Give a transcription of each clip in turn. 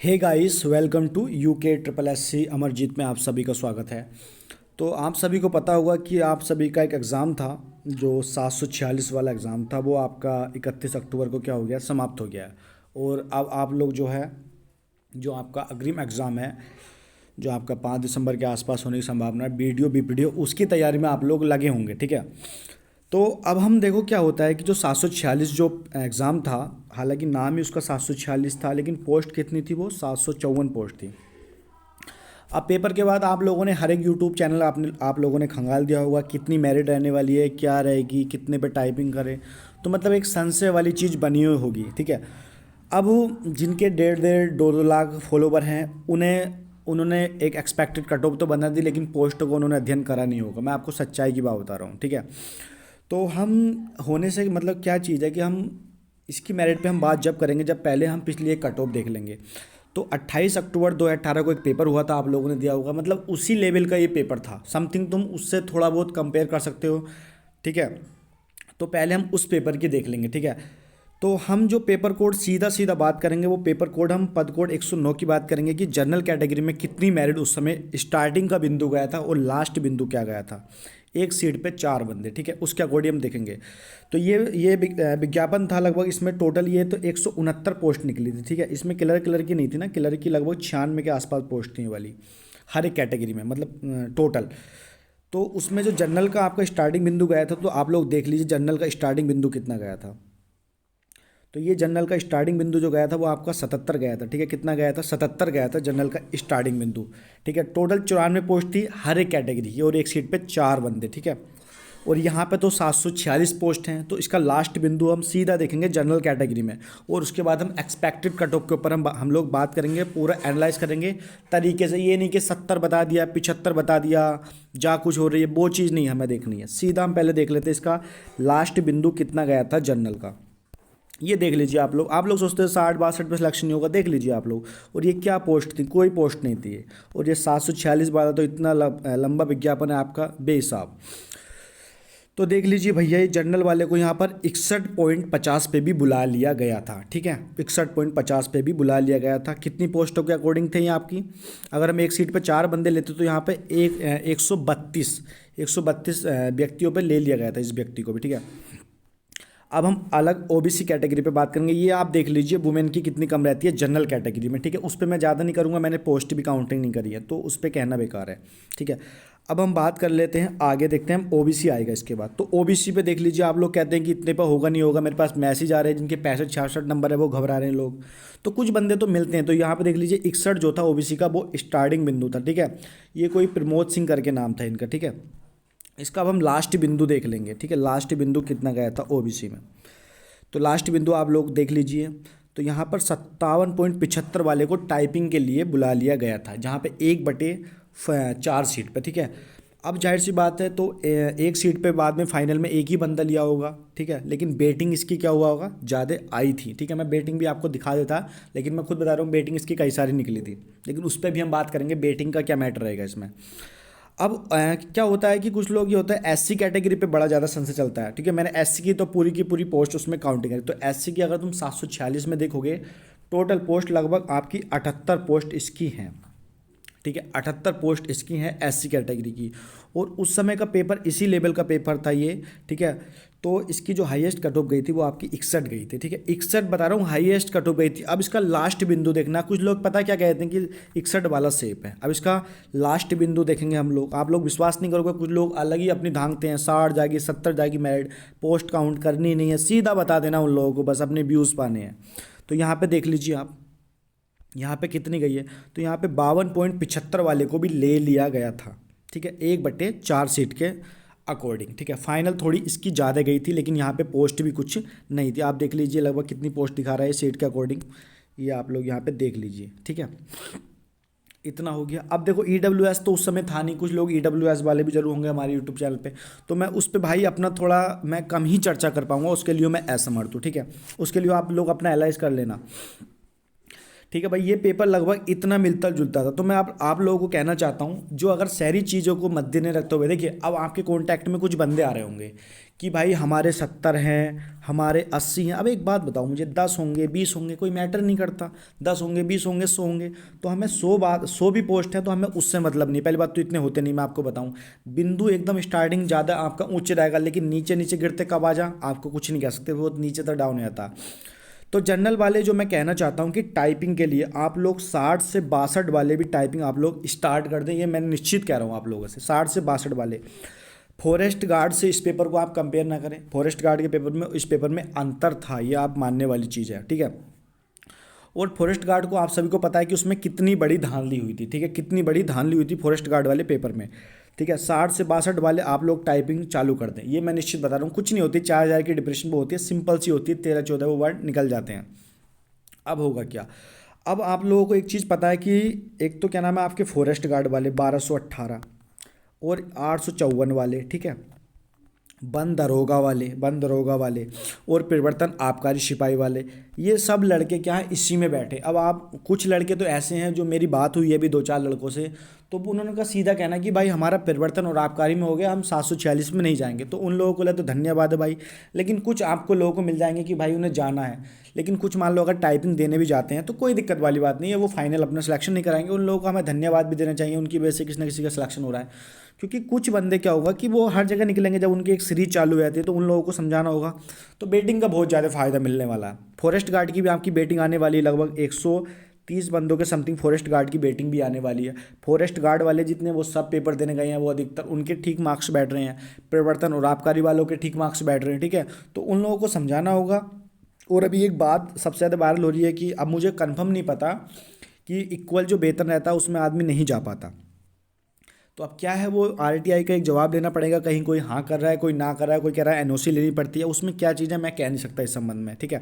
Hey guys, welcome to UK triple S C Amarjeet में आप सभी का स्वागत है। तो आप सभी को पता होगा कि आप सभी का एक एग्ज़ाम था जो 746 वाला एग्ज़ाम था, वो आपका 31 अक्टूबर को क्या हो गया, समाप्त हो गया है। और अब आप लोग जो है, जो आपका अग्रिम एग्ज़ाम है, जो आपका 5 दिसंबर के आसपास होने की संभावना है, बीडीओ बीपीडीओ, उसकी तैयारी में आप लोग लगे होंगे। ठीक है। तो अब हम देखो क्या होता है कि जो 746 जो एग्ज़ाम था, हालांकि नाम ही उसका 746 था, लेकिन पोस्ट कितनी थी, वो 754 पोस्ट थी। अब पेपर के बाद आप लोगों ने हर एक यूट्यूब चैनल आप लोगों ने खंगाल दिया होगा, कितनी मेरिट रहने वाली है, क्या रहेगी, कितने पे टाइपिंग करें। तो मतलब एक संशय वाली चीज़ बनी हुई होगी। ठीक है। अब जिनके 1.5 2 लाख फॉलोवर हैं, उन्होंने एक एक्सपेक्टेड कट ऑफ तो बना दी, लेकिन पोस्ट को उन्होंने अध्ययन करा नहीं होगा। मैं आपको सच्चाई की बात बता रहा हूँ। ठीक है। तो हम होने से मतलब क्या चीज़ है कि हम इसकी मेरिट पे हम बात जब करेंगे, जब पहले हम पिछली एक कट ऑफ देख लेंगे। तो 28 अक्टूबर 2018 को एक पेपर हुआ था, आप लोगों ने दिया होगा, मतलब उसी लेवल का ये पेपर था। समथिंग तुम उससे थोड़ा बहुत कंपेयर कर सकते हो। ठीक है। तो पहले हम उस पेपर की देख लेंगे। ठीक है। तो हम जो पेपर कोड सीधा सीधा बात करेंगे, वो पेपर कोड हम पद कोड 109 की बात करेंगे कि जनरल कैटेगरी में कितनी मेरिट उस समय स्टार्टिंग का बिंदु गया था और लास्ट बिंदु क्या गया था। एक सीट पे 4 बंदे। ठीक है। उसके अकॉर्डिंग हम देखेंगे। तो ये विज्ञापन था लगभग, इसमें टोटल ये तो 169 पोस्ट निकली थी। ठीक है। इसमें क्लर की नहीं थी ना, क्लर की लगभग 96 के आसपास पोस्ट थी ये वाली, हर एक कैटेगरी में, मतलब टोटल। तो उसमें जो जनरल का आपका स्टार्टिंग बिंदु गया था, तो आप लोग देख लीजिए जनरल का स्टार्टिंग बिंदु कितना गया था। तो ये जनरल का स्टार्टिंग बिंदु जो गया था वो आपका 77 गया था। ठीक है। कितना गया था? 77 गया था जनरल का स्टार्टिंग बिंदु। ठीक है। टोटल 94 पोस्ट थी हर एक कैटेगरी की, और एक सीट पे 4 बंदे। ठीक है। और यहाँ पे तो 746 पोस्ट हैं, तो इसका लास्ट बिंदु हम सीधा देखेंगे जनरल कैटेगरी में, और उसके बाद हम एक्सपेक्टेड कट ऑफ के ऊपर हम लोग बात करेंगे, पूरा एनालाइज करेंगे तरीके से। ये नहीं कि 70 बता दिया, 75 बता दिया, जा कुछ हो रही है, वो चीज़ नहीं हमें देखनी है। सीधा हम पहले देख लेते हैं इसका लास्ट बिंदु कितना गया था जनरल का। ये देख लीजिए आप लोग सोचते हैं 60 62 पे सिलेक्शन नहीं होगा, देख लीजिए आप लोग। और ये क्या पोस्ट थी? कोई पोस्ट नहीं थी ये। और ये 746 वाला तो इतना लंबा विज्ञापन है आपका बेहिसाब। तो देख लीजिए भैया, ये जनरल वाले को यहाँ पर 61.50 पे भी बुला लिया गया था। ठीक है। 61.50 पे भी बुला लिया गया था। कितनी पोस्टों के अकॉर्डिंग थे ये आपकी? अगर हम एक सीट पे 4 बंदे लेते तो यहाँ पे 132 व्यक्तियों पे ले लिया गया था, इस व्यक्ति को भी। ठीक है। अब हम अलग ओबीसी कैटेगरी पे बात करेंगे। ये आप देख लीजिए वुमेन की कितनी कम रहती है जनरल कैटेगरी में। ठीक है। उस पर मैं ज़्यादा नहीं करूँगा, मैंने पोस्ट भी काउंटिंग नहीं करी है, तो उस पर कहना बेकार है। ठीक है। अब हम बात कर लेते हैं आगे, देखते हैं हम ओबीसी आएगा इसके बाद। तो ओबीसी पे देख लीजिए, आप लोग कहते हैं कि इतने पर होगा नहीं होगा, मेरे पास मैसेज आ रहे हैं जिनके 65 66 नंबर है, वो घबरा रहे हैं लोग। तो कुछ बंदे तो मिलते हैं। तो यहाँ पे देख लीजिए 61 जो था ओबीसी का, वो स्टार्टिंग बिंदु था। ठीक है। ये कोई प्रमोद सिंह करके नाम था इनका। ठीक है। इसका अब हम लास्ट बिंदु देख लेंगे। ठीक है। लास्ट बिंदु कितना गया था ओबीसी में, तो लास्ट बिंदु आप लोग देख लीजिए। तो यहाँ पर 57.75 वाले को टाइपिंग के लिए बुला लिया गया था, जहाँ पे 1/4 सीट पे। ठीक है। अब जाहिर सी बात है, तो एक सीट पे बाद में फाइनल में एक ही बंदा लिया होगा। ठीक है। लेकिन बेटिंग इसकी क्या हुआ होगा, ज़्यादा आई थी। ठीक है। मैं बेटिंग भी आपको दिखा देता, लेकिन मैं खुद बता रहा हूँ बेटिंग इसकी कई सारी निकली थी, लेकिन उस पर भी हम बात करेंगे बेटिंग का क्या मैटर रहेगा इसमें। अब क्या होता है कि कुछ लोग, ये होता है एससी कैटेगरी पे बड़ा ज़्यादा संशय चलता है। ठीक है। मैंने एससी की तो पूरी की पूरी पोस्ट उसमें काउंटिंग करी, तो एससी की अगर तुम 746 में देखोगे, टोटल पोस्ट लगभग आपकी 78 पोस्ट इसकी हैं। ठीक है। 78 पोस्ट इसकी हैं एससी कैटेगरी की, और उस समय का पेपर इसी लेवल का पेपर था ये। ठीक है। तो इसकी जो हाईएस्ट कट ऑफ गई थी वो आपकी 61 गई थी। ठीक है। 61 बता रहा हूँ हाईएस्ट कट ऑफ गई थी। अब इसका लास्ट बिंदु देखना, कुछ लोग पता क्या कहते हैं कि 61 वाला सेफ है। अब इसका लास्ट बिंदु देखेंगे हम लोग, आप लोग विश्वास नहीं करोगे, कुछ लोग अलग ही अपनी धांगते हैं, 60 जाएगी 70 जाएगी मेरिट, पोस्ट काउंट करनी नहीं है, सीधा बता देना उन लोगों को, बस अपने व्यूज़ पाने हैं। तो यहाँ पे देख लीजिए आप, यहाँ पे कितनी गई है, तो यहाँ पे 52.75 वाले को भी ले लिया गया था। ठीक है। 1/4 सीट के अकॉर्डिंग। ठीक है। फाइनल थोड़ी इसकी ज़्यादा गई थी, लेकिन यहाँ पे पोस्ट भी कुछ नहीं थी। आप देख लीजिए लगभग कितनी पोस्ट दिखा रहा है सीट के अकॉर्डिंग, ये आप लोग यहाँ पे देख लीजिए। ठीक है। इतना हो गया। अब देखो ईडब्ल्यूएस तो उस समय था नहीं, कुछ लोग ईडब्ल्यूएस वाले भी जरूर होंगे हमारे यूट्यूब चैनल पे, तो मैं उस पर भाई अपना थोड़ा मैं कम ही चर्चा कर पाऊंगा, उसके लिए मैं असमर्थ हूँ। ठीक है। उसके लिए आप लोग अपना एनालाइज कर लेना। ठीक है भाई, ये पेपर लगभग इतना मिलता जुलता था। तो मैं आप लोगों को कहना चाहता हूँ, जो अगर शहरी चीज़ों को मद्देनजर रखते हुए, देखिए अब आपके कॉन्टैक्ट में कुछ बंदे आ रहे होंगे कि भाई हमारे 70 हैं, हमारे 80 हैं। अब एक बात बताओ मुझे, 10 होंगे 20 होंगे कोई मैटर नहीं करता, 10 होंगे 20 होंगे 100 होंगे, तो हमें 100 भी पोस्ट है तो हमें उससे मतलब नहीं। पहली बात तो इतने होते नहीं, मैं आपको बताऊं, बिंदु एकदम स्टार्टिंग ज़्यादा आपका ऊंचे रहेगा, लेकिन नीचे नीचे गिरते कब आ जा आपको कुछ नहीं कह सकते, बहुत नीचे तक डाउन आता। तो जनरल वाले जो मैं कहना चाहता हूँ कि टाइपिंग के लिए आप लोग 60 से 62 वाले भी टाइपिंग आप लोग स्टार्ट कर दें, ये मैं निश्चित कह रहा हूँ आप लोगों से। 60 से 62 वाले, फॉरेस्ट गार्ड से इस पेपर को आप कंपेयर ना करें। फॉरेस्ट गार्ड के पेपर में इस पेपर में अंतर था, ये आप मानने वाली चीज़ है, ठीक है। और फॉरेस्ट गार्ड को आप सभी को पता है कि उसमें कितनी बड़ी धांधली हुई थी, ठीक है, कितनी बड़ी धांधली हुई थी फॉरेस्ट गार्ड वाले पेपर में, ठीक है। 60 से 62 वाले आप लोग टाइपिंग चालू कर दें, ये मैं निश्चित बता रहा हूँ। कुछ नहीं होती, 4000 की डिप्रेशन वो होती है, सिंपल सी होती है, 13-14 वो वर्ड निकल जाते हैं। अब होगा क्या, अब आप लोगों को एक चीज़ पता है कि एक तो क्या नाम है आपके फॉरेस्ट गार्ड वाले 1218 और 854 वाले, ठीक है, वन दरोगा वाले और परिवर्तन आबकारी सिपाही वाले, ये सब लड़के क्या है इसी में बैठे। अब आप कुछ लड़के तो ऐसे हैं, जो मेरी बात हुई है अभी 2-4 लड़कों से, तो उन्होंने कहा सीधा कहना कि भाई हमारा परिवर्तन और आबकारी में हो गया, हम 746 में नहीं जाएंगे। तो उन लोगों को लिए तो धन्यवाद है भाई, लेकिन कुछ आपको लोगों को मिल जाएंगे कि भाई उन्हें जाना है, लेकिन कुछ मान लो अगर टाइपिंग देने भी जाते हैं तो कोई दिक्कत वाली बात नहीं है, वो फाइनल अपना सिलेक्शन नहीं कराएंगे। उन लोगों को हमें धन्यवाद भी देना चाहिए, उनकी वजह से किसी न किसी का सिलेक्शन हो रहा है। क्योंकि कुछ बंदे क्या होगा कि वो हर जगह निकलेंगे, जब उनकी एक सीरीज चालू हो जाती है तो उन लोगों को समझाना होगा। तो बेटिंग का बहुत ज़्यादा फायदा मिलने वाला है। फॉरेस्ट गार्ड की भी आपकी बेटिंग आने वाली है, लगभग 130 बंदों के समथिंग फॉरेस्ट गार्ड की बेटिंग भी आने वाली है। फॉरेस्ट गार्ड वाले जितने वो सब पेपर देने गए हैं, वो अधिकतर उनके ठीक मार्क्स बैठ रहे हैं, परिवर्तन और आबकारी वालों के ठीक मार्क्स बैठ रहे हैं, ठीक है। तो उन लोगों को समझाना होगा। और अभी एक बात सबसे ज़्यादा वायरल हो रही है कि अब मुझे कंफर्म नहीं पता कि इक्वल जो वेतन रहता है उसमें आदमी नहीं जा पाता। तो अब क्या है, वो आरटीआई का एक जवाब देना पड़ेगा, कहीं कोई हाँ कर रहा है कोई ना कर रहा है, कोई कह रहा है एनओसी लेनी पड़ती है, उसमें क्या चीज़ है मैं कह नहीं सकता इस संबंध में, ठीक है।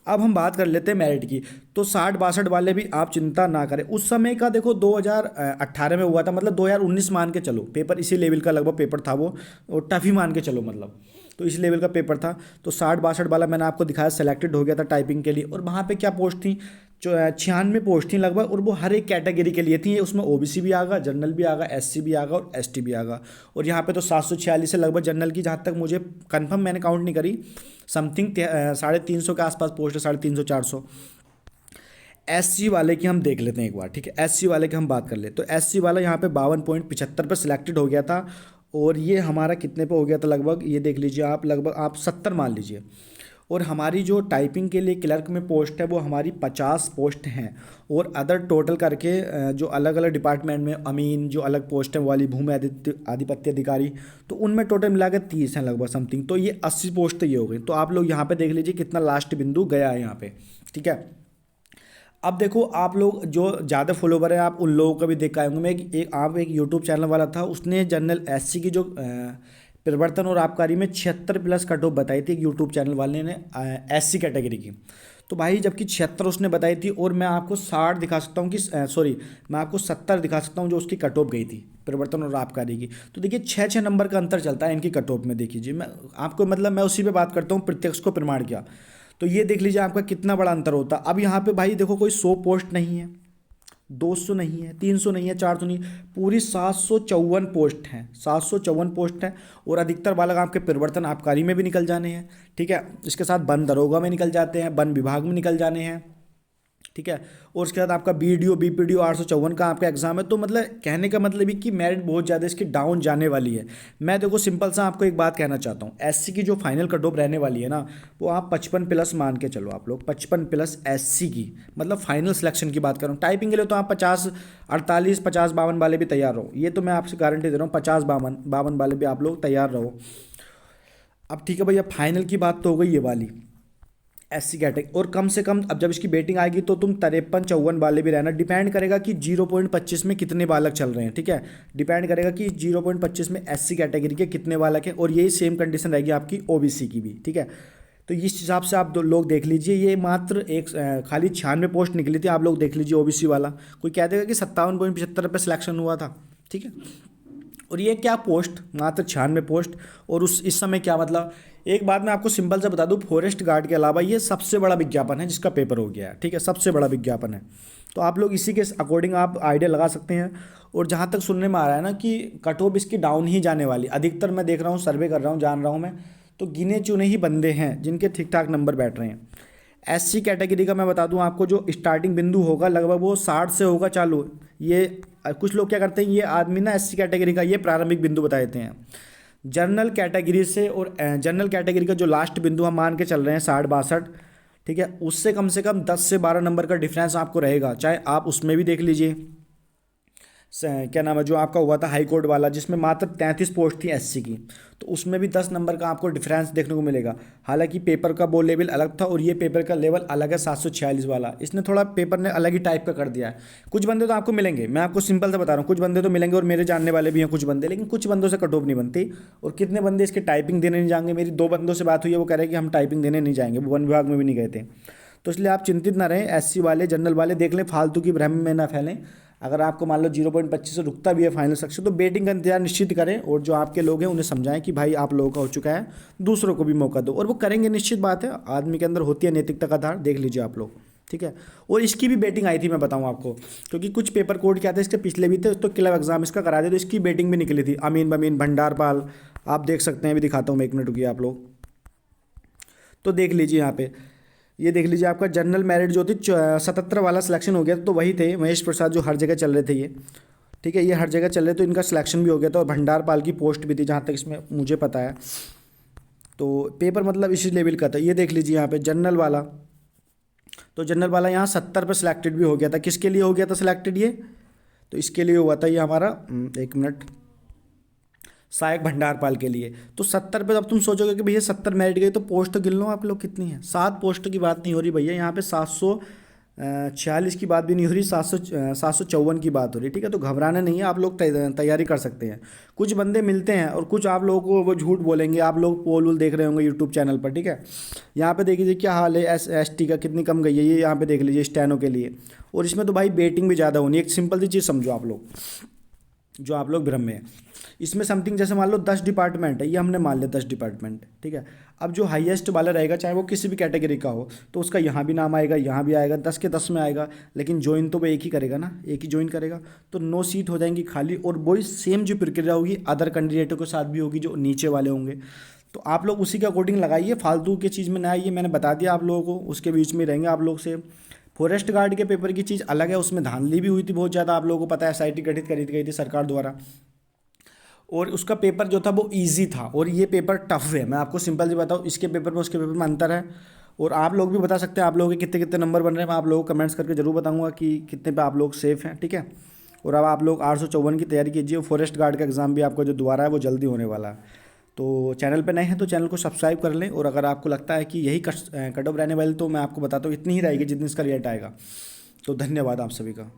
अब हम बात कर लेते हैं मेरिट की। तो 60-62 वाले भी आप चिंता ना करें। उस समय का देखो 2018 में हुआ था, मतलब 2019 मान के चलो, पेपर इसी लेवल का लगभग पेपर था वो, और टफ ही मान के चलो मतलब, तो इस लेवल का पेपर था। तो 60-62 वाला मैंने आपको दिखाया, सेलेक्टेड हो गया था टाइपिंग के लिए। और वहाँ पे क्या पोस्ट थी, जो 96 पोस्ट थी लगभग, और वो हर एक कैटेगरी के लिए थी। उसमें ओबीसी भी आगा, जनरल भी आगा, एससी भी आगा और एसटी भी आगा। और यहाँ पे तो 746 है लगभग जनरल की, जहाँ तक मुझे कंफर्म, मैंने काउंट नहीं करी, समथिंग 350 के आसपास पोस्ट है, 350-400। एससी वाले की हम देख लेते हैं एक बार, ठीक है। एससी वाले की हम बात कर ले, तो एससी वाला यहाँ पे 52.75 पर सिलेक्टेड हो गया था। और ये हमारा कितने पे हो गया था लगभग, ये देख लीजिए आप, लगभग आप 70 मान लीजिए। और हमारी जो टाइपिंग के लिए क्लर्क में पोस्ट है वो हमारी 50 पोस्ट हैं। और अदर टोटल करके जो अलग अलग डिपार्टमेंट में अमीन जो अलग पोस्ट है वो वाली भूमि आधिपत्य अधिकारी, तो उनमें टोटल मिला के 30 हैं लगभग समथिंग। तो ये 80 पोस्ट तो ये हो गई। तो आप लोग यहाँ पे देख लीजिए कितना लास्ट बिंदु गया है यहाँ पे, ठीक है। अब देखो आप लोग जो ज़्यादा फॉलोवर है, आप उन लोगों का भी देख के आए होंगे। मैं एक यूट्यूब चैनल वाला था, उसने जनरल एससी की जो परिवर्तन और आबकारी में 76+ कट ऑफ बताई थी, एक यूट्यूब चैनल वाले ने एससी कैटेगरी की। तो भाई जबकि 76 उसने बताई थी, और मैं आपको 60 दिखा सकता हूँ कि सॉरी, मैं आपको 70 दिखा सकता हूँ जो उसकी कट ऑफ गई थी परिवर्तन और आबकारी की। तो देखिए 6-6 नंबर का अंतर चलता है इनकी कट ऑफ में। देखिए मैं आपको मतलब मैं उसी पे बात करता हूँ, प्रत्यक्ष को प्रमाण किया। तो ये देख लीजिए आपका कितना बड़ा अंतर होता। अब यहाँ पे भाई देखो कोई 100 पोस्ट नहीं है, 200 नहीं है, 300 नहीं है, 400 नहीं, पूरी 754 पोस्ट हैं, 754 पोस्ट हैं। और अधिकतर बालक आपके परिवर्तन आबकारी में भी निकल जाने हैं, ठीक है। इसके साथ वन दरोगा में निकल जाते हैं, वन विभाग में निकल जाने हैं, ठीक है। और उसके बाद आपका बीडीओ बीपीडीओ 854 का आपका एग्जाम है। तो मतलब कहने का मतलब ही कि मेरिट बहुत ज़्यादा इसकी डाउन जाने वाली है। मैं देखो सिंपल सा आपको एक बात कहना चाहता हूँ, एससी की जो फाइनल कट ऑफ रहने वाली है ना, वो आप 55+ मान के चलो, आप लोग 55+ एससी की, मतलब फाइनल सिलेक्शन की बात कर रहा हूँ। टाइपिंग के लिए तो आप 50-48, 50-52 वाले भी तैयार रहो, ये तो मैं आपसे गारंटी दे रहा हूँ, 50-52 वाले भी आप लोग तैयार रहो। अब ठीक है भैया, फाइनल की बात तो हो गई ये वाली एससी कैटेगरी। और कम से कम अब जब इसकी बेटिंग आएगी तो तुम 53-54 वाले भी रहना। डिपेंड करेगा कि 0.25 में कितने बालक चल रहे हैं, ठीक है। डिपेंड करेगा कि 0.25 में एससी कैटेगरी के कितने बालक हैं। और यही सेम कंडीशन रहेगी आपकी ओबीसी की भी, ठीक है। तो इस हिसाब से आप दो लोग देख लीजिए, ये मात्र एक खाली 96 पोस्ट निकली थी, आप लोग देख लीजिए ओबीसी वाला। कोई कह देगा कि 57.75 पे सिलेक्शन हुआ था, ठीक है। और ये क्या पोस्ट, मात्र 96 पोस्ट। और उस इस समय क्या मतलब, एक बात मैं आपको सिंपल से बता दूं, फॉरेस्ट गार्ड के अलावा ये सबसे बड़ा विज्ञापन है जिसका पेपर हो गया है, ठीक है, सबसे बड़ा विज्ञापन है। तो आप लोग इसी के अकॉर्डिंग आप आइडिया लगा सकते हैं। और जहाँ तक सुनने में आ रहा है ना कि कट ऑफ इसकी डाउन ही जाने वाली, अधिकतर मैं देख रहा हूँ, सर्वे कर रहा हूँ, जान रहा हूँ मैं, तो गिने चुने ही बंदे हैं जिनके ठीक ठाक नंबर बैठ रहे हैं। एससी कैटेगरी का मैं बता दूं आपको, जो स्टार्टिंग बिंदु होगा लगभग वो 60 से होगा चालू। ये कुछ लोग क्या करते हैं, ये आदमी ना एससी कैटेगरी का ये प्रारंभिक बिंदु बता देते हैं। जनरल कैटेगरी से और जनरल कैटेगरी का जो लास्ट बिंदु हम मान के चल रहे हैं 60-62, ठीक है, उससे कम 10 से 12 नंबर का डिफरेंस आपको रहेगा। चाहे आप उसमें भी देख लीजिए, क्या नाम है, जो आपका हुआ था हाई कोर्ट वाला जिसमें मात्र 33 पोस्ट थी एससी की, तो उसमें भी 10 नंबर का आपको डिफरेंस देखने को मिलेगा। हालांकि पेपर का वो लेवल अलग था और ये पेपर का लेवल अलग है 746 वाला, इसने थोड़ा पेपर ने अलग ही टाइप का कर दिया है। कुछ बंदे तो आपको मिलेंगे, मैं आपको सिंपल से बता रहा हूँ, कुछ बंदे तो मिलेंगे और मेरे जानने वाले भी हैं कुछ बंदे, लेकिन कुछ बंदों से कट ऑफ नहीं बनती। और कितने बंदे इसके टाइपिंग देने नहीं जाएंगे, मेरी 2 बंदों से बात हुई है, वो कह रहे हैं कि हम टाइपिंग देने नहीं जाएंगे, वो वन विभाग में भी नहीं गए थे। तो इसलिए आप चिंतित ना रहें, एससी वाले जनरल वाले देख लें, फालतू की भ्रम में ना फैलें। अगर आपको मान लो 0.25 से रुकता भी है फाइनल सेक्शन, तो बेटिंग का इंतजार निश्चित करें और जो आपके लोग हैं उन्हें समझाएं कि भाई आप लोगों का हो चुका है, दूसरों को भी मौका दो, और वो करेंगे, निश्चित बात है, आदमी के अंदर होती है नैतिकता का आधार, देख लीजिए आप लोग, ठीक है। और इसकी भी बेटिंग आई थी, मैं बताऊं आपको, क्योंकि कुछ पेपर कोड क्या थे इसके पिछले भी थे, तो क्लब एग्जाम इसका करा दे, तो इसकी बेटिंग भी निकली थी, अमीन बमीन भंडारपाल, आप देख सकते हैं, अभी दिखाता हूँ मैं, 1 मिनट रुकिए आप लोग, तो देख लीजिए यहाँ पे, ये देख लीजिए आपका जनरल मेरिट जो थी 77 वाला सिलेक्शन हो गया था, तो वही थे महेश प्रसाद जो हर जगह चल रहे थे ये, ठीक है, ये हर जगह चल रहे, तो इनका सिलेक्शन भी हो गया था और भंडारपाल की पोस्ट भी थी जहाँ तक इसमें मुझे पता है। तो पेपर मतलब इसी लेवल का था। ये देख लीजिए यहाँ पे जनरल वाला, तो जनरल वाला यहाँ 70 पे सिलेक्टेड भी हो गया था। किसके लिए हो गया था सिलेक्टेड ये, तो इसके लिए हुआ था ये हमारा 1 मिनट, सहायक भंडारपाल के लिए। तो 70 पे अब तुम सोचोगे कि भैया 70 मेरिट गई, तो पोस्ट तो गिन लो आप लोग कितनी है, 7 पोस्ट की बात नहीं हो रही भैया, यहाँ पे 746 की बात भी नहीं हो रही, 754 की बात हो रही, ठीक है। तो घबराना नहीं है, आप लोग तैयारी कर सकते हैं। कुछ बंदे मिलते हैं और कुछ आप लोगों को वो झूठ बोलेंगे, आप लोग पोल वोल देख रहे होंगे यूट्यूब चैनल पर, ठीक है। यहाँ पे देख लीजिए क्या हाल है, ST का कितनी कम गई है, ये यहाँ पे देख लीजिए स्टेनो के लिए। और इसमें तो भाई बेटिंग भी ज़्यादा होनी है। एक सिंपल सी चीज़ समझो आप लोग, जो आप लोग भ्रम में है, इसमें समथिंग जैसे मान लो 10 डिपार्टमेंट है, ये हमने मान लिया 10 डिपार्टमेंट, ठीक है। अब जो हाईएस्ट वाला रहेगा, चाहे वो किसी भी कैटेगरी का हो, तो उसका यहाँ भी नाम आएगा, यहाँ भी आएगा, 10 के 10 में आएगा, लेकिन ज्वाइन तो वो एक ही करेगा ना, एक ही ज्वाइन करेगा, तो 9 सीट हो जाएंगी खाली। और वही सेम जो प्रक्रिया होगी अदर कैंडिडेटों के साथ भी होगी जो नीचे वाले होंगे। तो आप लोग उसी के अकॉर्डिंग लगाइए, फालतू की चीज़ में ना आइए, मैंने बता दिया आप लोगों को, उसके बीच में रहेंगे आप लोग से। फॉरेस्ट गार्ड के पेपर की चीज़ अलग है, उसमें धांधली भी हुई थी बहुत ज़्यादा, आप लोगों को पता है, SIT गठित करी गई थी सरकार द्वारा, और उसका पेपर जो था वो इजी था, और ये पेपर टफ है। मैं आपको सिंपल सी बताऊँ, इसके पेपर में उसके पेपर में अंतर है। और आप लोग भी बता सकते हैं आप लोगों के कितने कितने नंबर बन रहे हैं, मैं आप लोगों को कमेंट्स करके जरूर बताऊंगा कि कितने पे आप लोग सेफ हैं, ठीक है। और अब आप लोग 854 की तैयारी कीजिए, फॉरेस्ट गार्ड का एग्ज़ाम भी आपका जो दोबारा है वो जल्दी होने वाला है। तो चैनल पे नए हैं तो चैनल को सब्सक्राइब कर लें, और अगर आपको लगता है कि यही कट ऑफ रहने वाली, तो मैं आपको बताता हूँ इतनी ही रहेगी जितनी इसका रिजल्ट आएगा। तो धन्यवाद आप सभी का।